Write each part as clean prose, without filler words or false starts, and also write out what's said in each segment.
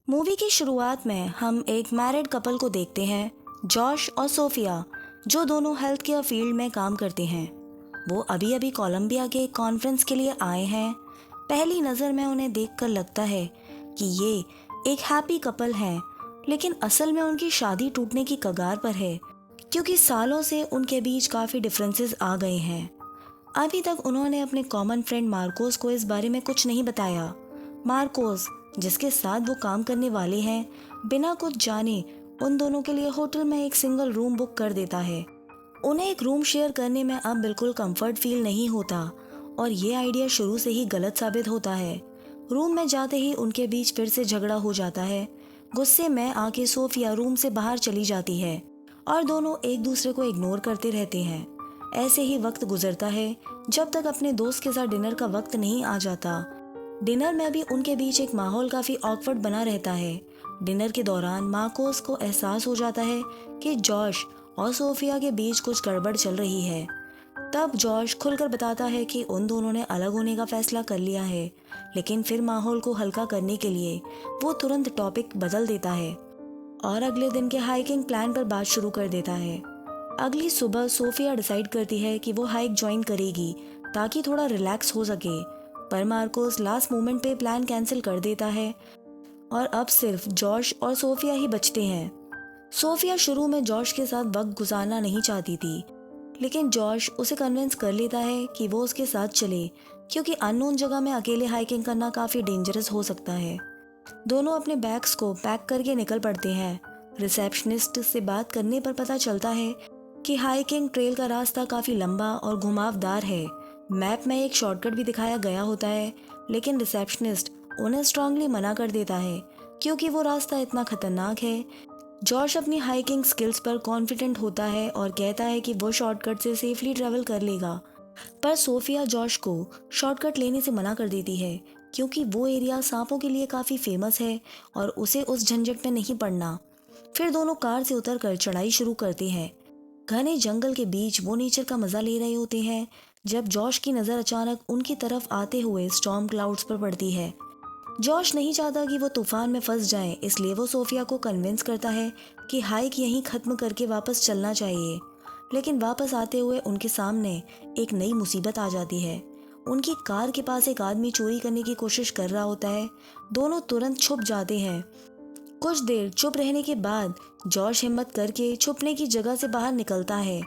Movie की शुरुआत में हम एक मैरिड कपल को देखते हैं, जॉश और सोफिया, जो दोनों हेल्थ केयर फील्ड में काम करते हैं। वो अभी अभी कोलंबिया के एक कॉन्फ्रेंस के लिए आए हैं। पहली नज़र में उन्हें देखकर लगता है कि ये एक हैप्पी कपल है, लेकिन असल में उनकी शादी टूटने की कगार पर है, क्योंकि सालों से उनके बीच काफ़ी डिफरेंसेस आ गए हैं। अभी तक उन्होंने अपने कॉमन फ्रेंड मार्कोस को इस बारे में कुछ नहीं बताया। मार्कोस, जिसके साथ वो काम करने वाले हैं, बिना कुछ जाने उन दोनों के लिए होटल में एक सिंगल रूम बुक कर देता है। उन्हें एक रूम शेयर करने में अब बिल्कुल कंफर्ट फील नहीं होता और ये आइडिया शुरू से ही गलत साबित होता है। रूम में जाते ही उनके बीच फिर से झगड़ा हो जाता है। गुस्से में आके सोफिया रूम से बाहर चली जाती है और दोनों एक दूसरे को इग्नोर करते रहते हैं। ऐसे ही वक्त गुजरता है जब तक अपने दोस्त के साथ डिनर का वक्त नहीं आ जाता। डिनर में भी उनके बीच एक माहौल काफी ऑकवर्ड बना रहता है। डिनर के दौरान मार्कोस को एहसास हो जाता है कि जॉश और सोफिया के बीच कुछ गड़बड़ चल रही है। तब जॉश खुलकर बताता है कि उन दोनों ने अलग होने का फैसला कर लिया है, लेकिन फिर माहौल को हल्का करने के लिए वो तुरंत टॉपिक बदल देता है और अगले दिन के हाइकिंग प्लान पर बात शुरू कर देता है। अगली सुबह सोफिया डिसाइड करती है कि वो हाइक ज्वाइन करेगी ताकि थोड़ा रिलैक्स हो सके, पर मार्कोस लास्ट मोमेंट पे प्लान कैंसिल कर देता है और अब सिर्फ जॉश और सोफिया ही बचते हैं। सोफिया शुरू में जॉश के साथ वक्त गुजारना नहीं चाहती थी, लेकिन जॉश उसे कन्विंस कर लेता है कि वो उसके साथ चले, क्योंकि अननोन जगह में अकेले हाइकिंग करना काफ़ी डेंजरस हो सकता है। दोनों अपने बैग्स को पैक करके निकल पड़ते हैं। रिसेप्शनिस्ट से बात करने पर पता चलता है कि हाइकिंग ट्रेल का रास्ता काफ़ी लंबा और घुमावदार है। मैप में एक शॉर्टकट भी दिखाया गया होता है, लेकिन रिसेप्शनिस्ट उन्हें स्ट्रांगली मना कर देता है क्योंकि वो रास्ता इतना खतरनाक है। जॉश अपनी हाइकिंग स्किल्स पर कॉन्फिडेंट होता है और कहता है कि वो शॉर्टकट से सेफली ट्रैवल कर लेगा, पर सोफिया जॉश को शॉर्टकट लेने से मना कर देती है क्योंकि वो एरिया सांपों के लिए काफ़ी फेमस है और उसे उस झंझट में नहीं पड़ना। फिर दोनों कार से उतरकर चढ़ाई शुरू करते हैं। घने जंगल के बीच वो नेचर का मजा ले रहे होते हैं जब जॉश की नज़र अचानक उनकी तरफ आते हुए स्टॉर्म क्लाउड्स पर पड़ती है। जॉश नहीं चाहता कि वो तूफान में फंस जाए, इसलिए वो सोफिया को कन्विंस करता है कि हाइक यहीं ख़त्म करके वापस चलना चाहिए। लेकिन वापस आते हुए उनके सामने एक नई मुसीबत आ जाती है। उनकी कार के पास एक आदमी चोरी करने की कोशिश कर रहा होता है। दोनों तुरंत छुप जाते हैं। कुछ देर चुप रहने के बाद जॉश हिम्मत करके छुपने की जगह से बाहर निकलता है,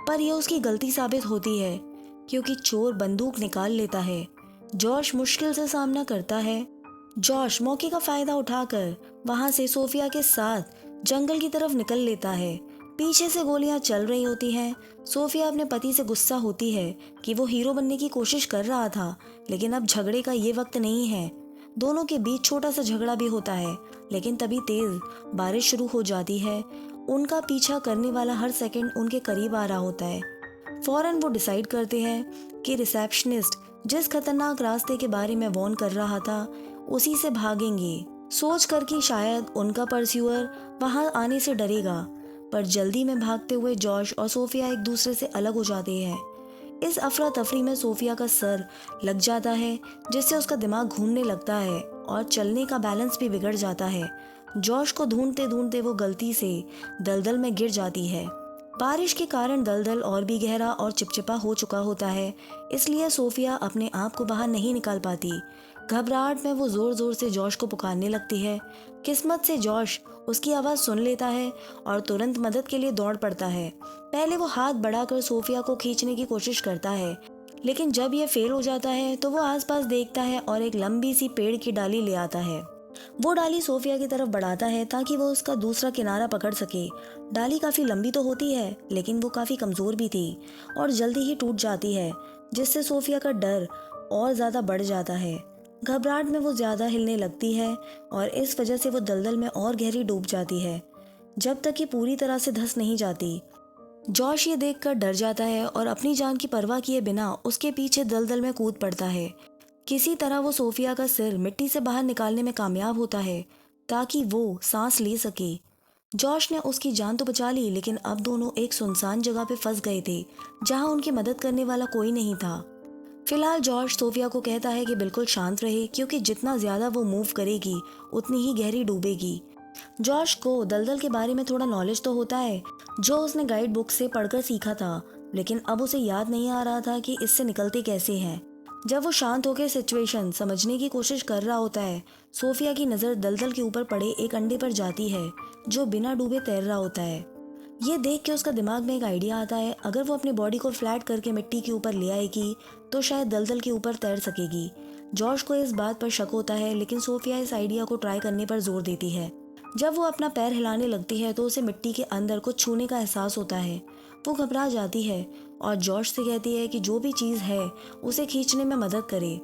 पर यह उसकी गलती साबित होती है क्योंकि चोर बंदूक निकाल लेता है। जॉश मुश्किल से सामना करता है। जॉश मौके का फायदा उठाकर वहां से सोफिया के साथ जंगल की तरफ निकल लेता है। पीछे से गोलियां चल रही होती हैं। सोफिया अपने पति से गुस्सा होती है कि वो हीरो बनने की कोशिश कर रहा था, लेकिन अब झगड़े का ये वक्त नहीं है। दोनों के बीच छोटा सा झगड़ा भी होता है, लेकिन तभी तेज बारिश शुरू हो जाती है। उनका पीछा करने वाला हर सेकंड उनके करीब आ रहा होता है। फौरन वो डिसाइड करते हैं कि रिसेप्शनिस्ट जिस खतरनाक रास्ते के बारे में वार्न कर रहा था उसी से भागेंगे, सोच कर कि शायद उनका परस्यूअर वहां आने से डरेगा। पर जल्दी में भागते हुए जॉश और सोफिया एक दूसरे से अलग हो जाते हैं। इस अफरा तफरी में सोफिया का सर लग जाता है, जिससे उसका दिमाग घूमने लगता है और चलने का बैलेंस भी बिगड़ जाता है। जॉश को ढूंढते ढूंढते वो गलती से दलदल में गिर जाती है। बारिश के कारण दलदल और भी गहरा और चिपचिपा हो चुका होता है, इसलिए सोफिया अपने आप को बाहर नहीं निकाल पाती। घबराहट में वो जोर जोर से जॉश को पुकारने लगती है। किस्मत से जॉश उसकी आवाज़ सुन लेता है और तुरंत मदद के लिए दौड़ पड़ता है। पहले वो हाथ बढ़ाकर सोफिया को खींचने की कोशिश करता है, लेकिन जब ये फेल हो जाता है तो वो आसपास देखता है और एक लंबी सी पेड़ की डाली ले आता है। वो डाली सोफिया की तरफ बढ़ाता है ताकि वो उसका दूसरा किनारा पकड़ सके। डाली काफ़ी लंबी तो होती है, लेकिन वो काफ़ी कमज़ोर भी थी और जल्दी ही टूट जाती है, जिससे सोफिया का डर और ज़्यादा बढ़ जाता है। घबराहट में वो ज़्यादा हिलने लगती है और इस वजह से वो दलदल में और गहरी डूब जाती है, जब तक कि पूरी तरह से धंस नहीं जाती। जॉश ये देखकर डर जाता है और अपनी जान की परवाह किए बिना उसके पीछे दलदल में कूद पड़ता है। किसी तरह वो सोफिया का सिर मिट्टी से बाहर निकालने में कामयाब होता है ताकि वो सांस ले सके। जॉश ने उसकी जान तो बचा ली, लेकिन अब दोनों एक सुनसान जगह पे फंस गए थे जहां उनकी मदद करने वाला कोई नहीं था। फिलहाल जॉर्ज सोफिया को कहता है कि बिल्कुल शांत रहे, क्योंकि जितना ज़्यादा वो मूव करेगी उतनी ही गहरी डूबेगी। जॉर्ज को दलदल के बारे में थोड़ा नॉलेज तो होता है, जो उसने गाइड बुक से पढ़कर सीखा था, लेकिन अब उसे याद नहीं आ रहा था कि इससे निकलते कैसे हैं। जब वो शांत होकर सिचुएशन समझने की कोशिश कर रहा होता है, सोफिया की नज़र दलदल के ऊपर पड़े एक अंडे पर जाती है जो बिना डूबे तैर रहा होता है। ये देख के उसका दिमाग में एक आइडिया आता है, अगर वो अपनी बॉडी को फ्लैट करके मिट्टी के ऊपर ले आएगी तो शायद दलदल के ऊपर तैर सकेगी। जॉर्ज को इस बात पर शक होता है, लेकिन सोफिया इस आइडिया को ट्राई करने पर जोर देती है। जब वो अपना पैर हिलाने लगती है तो उसे मिट्टी के अंदर कुछ छूने का एहसास होता है। वो घबरा जाती है और जॉर्ज से कहती है कि जो भी चीज़ है उसे खींचने में मदद करे।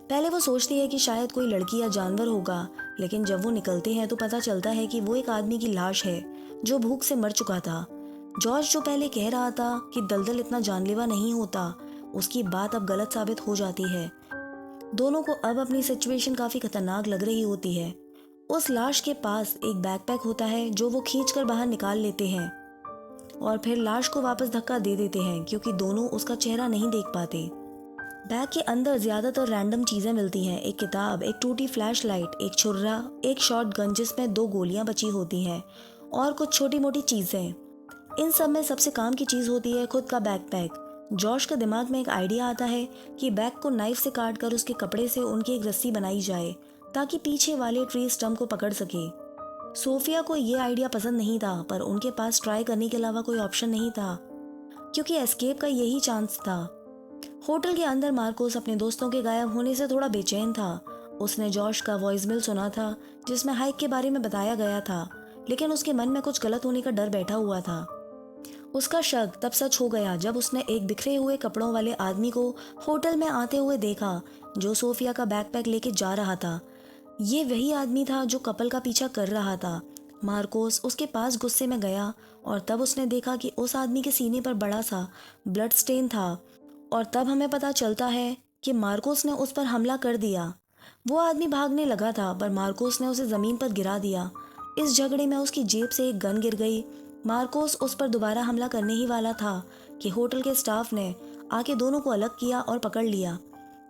पहले वो सोचती है कि शायद कोई लड़की या जानवर होगा, लेकिन जब वो निकलते हैं तो पता चलता है कि वो एक आदमी की लाश है जो भूख से मर चुका था। जॉर्ज जो पहले कह रहा था कि दलदल इतना जानलेवा नहीं होता, उसकी बात अब गलत साबित हो जाती है। दोनों को अब अपनी सिचुएशन काफ़ी खतरनाक लग रही होती है। उस लाश के पास एक बैकपैक होता है जो वो खींचकर बाहर निकाल लेते हैं और फिर लाश को वापस धक्का दे देते हैं, क्योंकि दोनों उसका चेहरा नहीं देख पाते। बैग के अंदर ज्यादातर रैंडम चीजें मिलती हैं, एक किताब, एक टूटी फ्लैश लाइट, एक छुर्रा, एक शॉट गन जिसमें 2 गोलियां बची होती हैं और कुछ छोटी मोटी चीजें। इन सब में सबसे काम की चीज होती है खुद का बैकपैक। जॉर्ज के दिमाग में एक आइडिया आता है कि बैग को नाइफ से काट कर उसके कपड़े से उनकी एक रस्सी बनाई जाए ताकि पीछे वाले ट्री स्टम्प को पकड़ सके। सोफिया को ये आइडिया पसंद नहीं था, पर उनके पास ट्राई करने के अलावा कोई ऑप्शन नहीं था, क्योंकि एस्केप का यही चांस था। होटल के अंदर मार्कोस अपने दोस्तों के गायब होने से थोड़ा बेचैन था। उसने जॉर्ज का वॉइसमेल सुना था जिसमें हाइक के बारे में बताया गया था, लेकिन उसके मन में कुछ गलत होने का डर बैठा हुआ था। उसका शक तब सच हो गया जब उसने एक बिखरे हुए कपड़ों वाले आदमी को होटल में आते हुए देखा जो सोफिया का बैकपैक लेके जा रहा था। ये वही आदमी था जो कपल का पीछा कर रहा था। मार्कोस उसके पास गुस्से में गया और तब उसने देखा कि उस आदमी के सीने पर बड़ा सा ब्लड स्टेन था, और तब हमें पता चलता है कि मार्कोस ने उस पर हमला कर दिया। वो आदमी भागने लगा था, पर मार्कोस ने उसे ज़मीन पर गिरा दिया। इस झगड़े में उसकी जेब से एक गन गिर गई। मार्कोस उस पर दोबारा हमला करने ही वाला था कि होटल के स्टाफ ने आके दोनों को अलग किया और पकड़ लिया।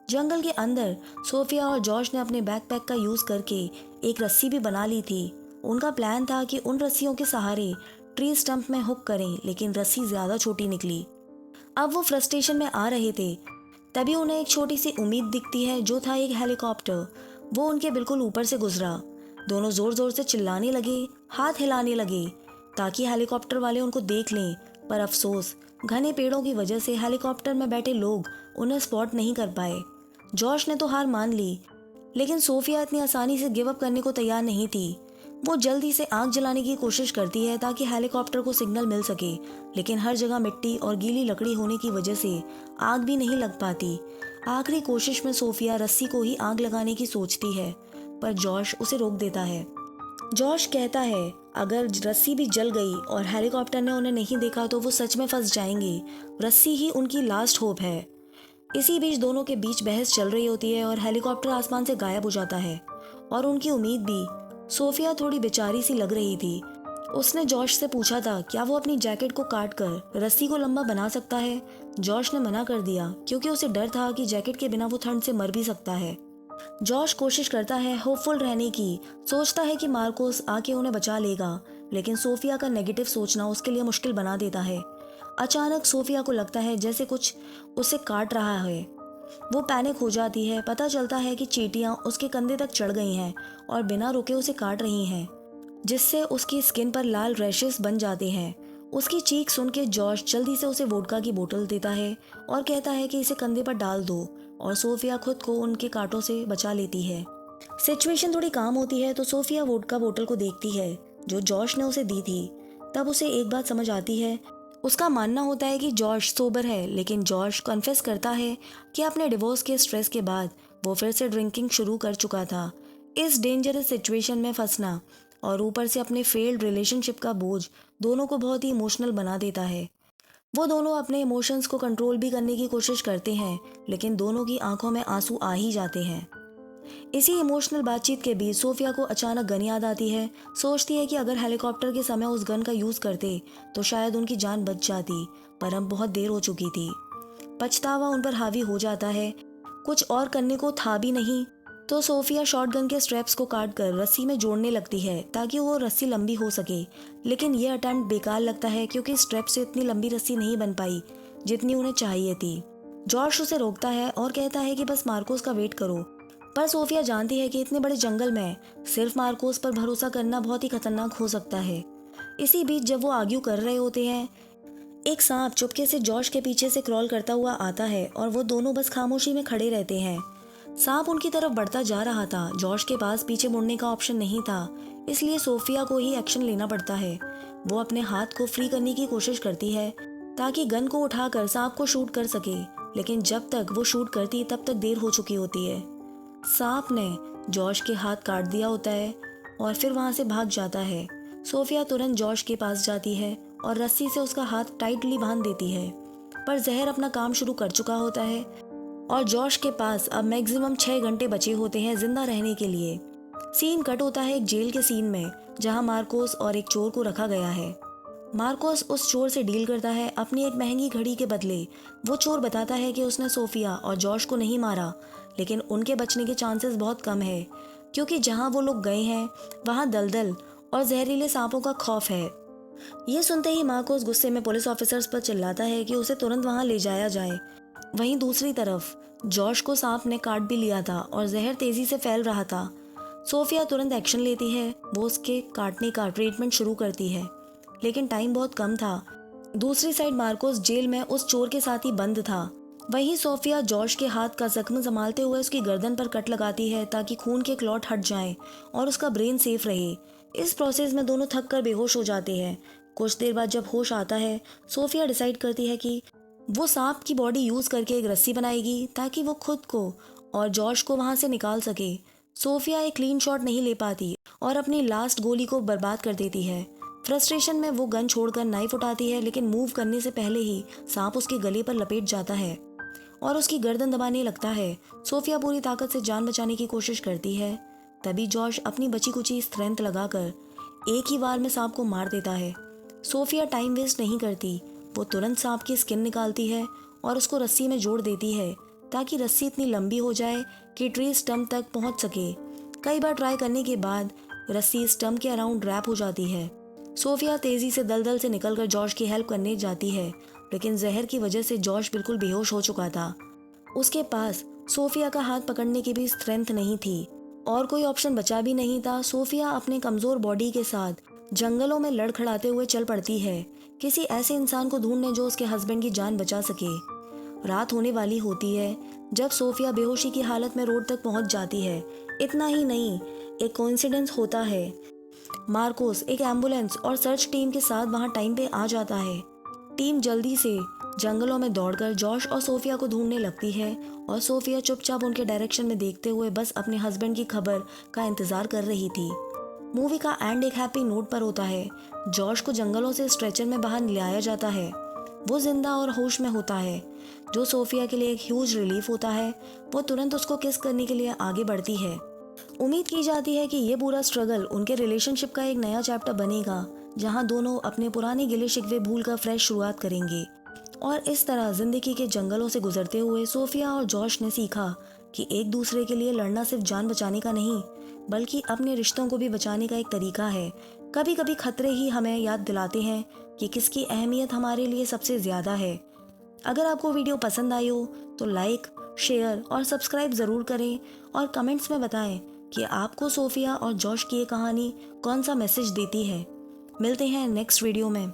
जंगल के अंदर सोफिया और जॉर्ज ने अपने बैकपैक का यूज़ करके एक रस्सी भी बना ली थी। उनका प्लान था कि उन रस्सियों के सहारे ट्री स्टंप में हुक करें, लेकिन रस्सी ज़्यादा छोटी निकली। अब वो फ्रस्ट्रेशन में आ रहे थे, तभी उन्हें एक छोटी सी उम्मीद दिखती है जो था एक हेलीकॉप्टर। वो उनके बिल्कुल ऊपर से गुजरा। दोनों जोर जोर से चिल्लाने लगे, हाथ हिलाने लगे ताकि हेलीकॉप्टर वाले उनको देख लें, पर अफसोस घने पेड़ों की वजह से हेलीकॉप्टर में बैठे लोग उन्हें स्पॉट नहीं कर पाए। जॉर्ज ने तो हार मान ली, लेकिन सोफिया इतनी आसानी से गिव अप करने को तैयार नहीं थी। वो जल्दी से आग जलाने की कोशिश करती है ताकि हेलीकॉप्टर को सिग्नल मिल सके, लेकिन हर जगह मिट्टी और गीली लकड़ी होने की वजह से आग भी नहीं लग पाती। आखिरी कोशिश में सोफिया रस्सी को ही आग लगाने की सोचती है, पर जॉर्ज उसे रोक देता है। जॉर्ज कहता है अगर रस्सी भी जल गई और हेलीकॉप्टर ने उन्हें नहीं देखा तो वो सच में फंस जाएंगे। रस्सी ही उनकी लास्ट होप है। इसी बीच दोनों के बीच बहस चल रही होती है और हेलीकॉप्टर आसमान से गायब हो जाता है, और उनकी उम्मीद भी। सोफिया थोड़ी बेचारी सी लग रही थी। उसने जॉर्ज से पूछा था क्या वो अपनी जैकेट को काट कर रस्सी को लंबा बना सकता है। जॉर्ज ने मना कर दिया क्योंकि उसे डर था कि जैकेट के बिना वो ठंड से मर भी सकता है। जॉर्ज कोशिश करता है होपफुल रहने की, सोचता है कि मार्कोस आके उन्हें बचा लेगा, लेकिन सोफिया का नेगेटिव सोचना उसके लिए मुश्किल बना देता है। अचानक सोफिया को लगता है जैसे कुछ उसे काट रहा है। वो पैनिक हो जाती है। पता चलता है कि चींटियां उसके कंधे तक चढ़ गई हैं और बिना रुके उसे काट रही हैं, जिससे उसकी स्किन पर लाल रैशेस बन जाते हैं। उसकी चीख सुन के जॉर्ज जल्दी से उसे वोडका की बोतल देता है और कहता है कि इसे कंधे पर डाल दो, और सोफिया खुद को उनके कांटों से बचा लेती है। सिचुएशन थोड़ी काम होती है तो सोफिया वोडका बोतल को देखती है जो जॉर्ज ने उसे दी थी। तब उसे एक बात समझ आती है। उसका मानना होता है कि जॉर्ज सोबर है, लेकिन जॉर्ज कन्फेस करता है कि अपने डिवोर्स के स्ट्रेस के बाद वो फिर से ड्रिंकिंग शुरू कर चुका था। इस डेंजरस सिचुएशन में फंसना और ऊपर से अपने फेल्ड रिलेशनशिप का बोझ दोनों को बहुत ही इमोशनल बना देता है। वो दोनों अपने इमोशंस को कंट्रोल भी करने की कोशिश करते हैं, लेकिन दोनों की आंखों में आंसू आ ही जाते हैं। इसी इमोशनल बातचीत के बीच सोफिया को अचानक गन याद आती है। सोचती है कि अगर हेलीकॉप्टर के समय उस गन का यूज़ करते तो शायद उनकी जान बच जाती, पर अब बहुत देर हो चुकी थी। पछतावा उन पर हावी हो जाता है। कुछ और करने को था भी नहीं तो सोफिया शॉटगन के स्ट्रैप्स को काट कर रस्सी में जोड़ने लगती है ताकि वो रस्सी लंबी हो सके, लेकिन ये अटेम्प्ट बेकार लगता है क्योंकि स्ट्रैप से इतनी लंबी रस्सी नहीं बन पाई जितनी उन्हें चाहिए थी। जॉश उसे रोकता है और कहता है कि बस मार्कोस का वेट करो, पर सोफिया जानती है कि इतने बड़े जंगल में सिर्फ मार्कोस पर भरोसा करना बहुत ही खतरनाक हो सकता है। इसी बीच जब वो आर्ग्यू कर रहे होते हैं, एक सांप चुपके से जॉश के पीछे से क्रॉल करता हुआ आता है और वो दोनों बस खामोशी में खड़े रहते हैं। सांप उनकी तरफ बढ़ता जा रहा था। जॉश के पास पीछे मुड़ने का ऑप्शन नहीं था, इसलिए सोफिया को ही एक्शन लेना पड़ता है। वो अपने हाथ को फ्री करने की कोशिश करती है ताकि गन को उठाकर सांप को शूट कर सके, लेकिन जब तक वो शूट करती तब तक देर हो चुकी होती है। सांप ने जॉश के हाथ काट दिया होता है और फिर वहां से भाग जाता है। सोफिया तुरंत जॉश के पास जाती है और रस्सी से उसका हाथ टाइटली बांध देती है, पर जहर अपना काम शुरू कर चुका होता है और जॉश के पास अब मैक्सिमम 6 घंटे बचे होते हैं जिंदा रहने के लिए। सीन कट होता है एक जेल के सीन में, जहां मार्कोस और एक चोर को रखा गया है। मार्कोस उस चोर से डील करता है अपनी एक महंगी घड़ी के बदले। वो चोर बताता है कि उसने सोफिया और जॉश को नहीं मारा, लेकिन उनके बचने के चांसेस बहुत कम है क्योंकि जहां वो लोग गए हैं वहां दलदल और जहरीले सांपों का खौफ है। ये सुनते ही मार्कोस गुस्से में पुलिस ऑफिसर्स पर चिल्लाता है कि उसे तुरंत वहां ले जाया जाए। वहीं दूसरी तरफ जॉश को सांप ने काट भी लिया था और जहर तेजी से फैल रहा था। सोफिया तुरंत एक्शन लेती है। वो उसके काटने का ट्रीटमेंट शुरू करती है, लेकिन टाइम बहुत कम था। दूसरी साइड मार्कोस जेल में उस चोर के साथ ही बंद था। वहीं सोफिया जॉश के हाथ का जख्म संभालते हुए उसकी गर्दन पर कट लगाती है ताकि खून के क्लॉट हट जाएं और उसका ब्रेन सेफ रहे। इस प्रोसेस में दोनों थक कर बेहोश हो जाते हैं। कुछ देर बाद जब होश आता है, सोफिया डिसाइड करती है कि वो सांप की बॉडी यूज करके एक रस्सी बनाएगी ताकि वो खुद को और जॉश को वहां से निकाल सके। सोफिया एक क्लीन शॉट नहीं ले पाती और अपनी लास्ट गोली को बर्बाद कर देती है। फ्रस्ट्रेशन में वो गन छोड़कर नाइफ उठाती है, लेकिन मूव करने से पहले ही सांप उसके गले पर लपेट जाता है और उसकी गर्दन दबाने लगता है। सोफिया पूरी ताकत से जान बचाने की कोशिश करती है। तभी जॉश अपनी बची कुची स्ट्रेंथ लगाकर एक ही बार में सांप को मार देता है। सोफिया टाइम वेस्ट नहीं करती। वो तुरंत सांप की स्किन निकालती है और उसको रस्सी में जोड़ देती है ताकि रस्सी इतनी लंबी हो जाए कि ट्री स्टम्प तक पहुंच सके। कई बार ट्राई करने के बाद रस्सी स्टम्प के अराउंड रैप हो जाती है। सोफिया तेजी से दलदल से निकलकर जॉश की हेल्प करने जाती है, लेकिन जहर की वजह से जॉश बिल्कुल बेहोश हो चुका था। उसके पास सोफिया का हाथ पकड़ने की भी स्ट्रेंथ नहीं थी और कोई ऑप्शन बचा भी नहीं था। सोफिया अपने कमजोर बॉडी के साथ जंगलों में लड़खड़ाते हुए चल पड़ती है, किसी ऐसे इंसान को ढूंढने जो उसके हस्बैंड की जान बचा सके। रात होने वाली होती है जब सोफिया बेहोशी की हालत में रोड तक पहुंच जाती है। इतना ही नहीं, एक कोइंसिडेंस होता है। मार्कोस एक एम्बुलेंस और सर्च टीम के साथ वहां टाइम पे आ जाता है। टीम जल्दी से जंगलों में दौड़कर जॉश और सोफिया को ढूंढने लगती है और सोफिया चुपचाप उनके डायरेक्शन में देखते हुए बस अपने हस्बैंड की खबर का इंतजार कर रही थी। मूवी का एंड एक हैप्पी नोट पर होता है। जॉश को जंगलों से स्ट्रेचर में बाहर लाया जाता है। वो जिंदा और होश में होता है, जो सोफिया के लिए एक ह्यूज रिलीफ होता है। वो तुरंत उसको किस करने के लिए आगे बढ़ती है। उम्मीद की जाती है कि ये पूरा स्ट्रगल उनके रिलेशनशिप का एक नया चैप्टर बनेगा, जहां दोनों अपने पुराने गिले शिकवे भूल कर फ्रेश शुरुआत करेंगे। और इस तरह जिंदगी के जंगलों से गुजरते हुए सोफिया और जॉश ने सीखा कि एक दूसरे के लिए लड़ना सिर्फ जान बचाने का नहीं, बल्कि अपने रिश्तों को भी बचाने का एक तरीका है। कभी कभी खतरे ही हमें याद दिलाते हैं कि किसकी अहमियत हमारे लिए सबसे ज्यादा है। अगर आपको वीडियो पसंद आई हो तो लाइक, शेयर और सब्सक्राइब ज़रूर करें और कमेंट्स में बताएं कि आपको सोफिया और जॉश की ये कहानी कौन सा मैसेज देती है। मिलते हैं नेक्स्ट वीडियो में।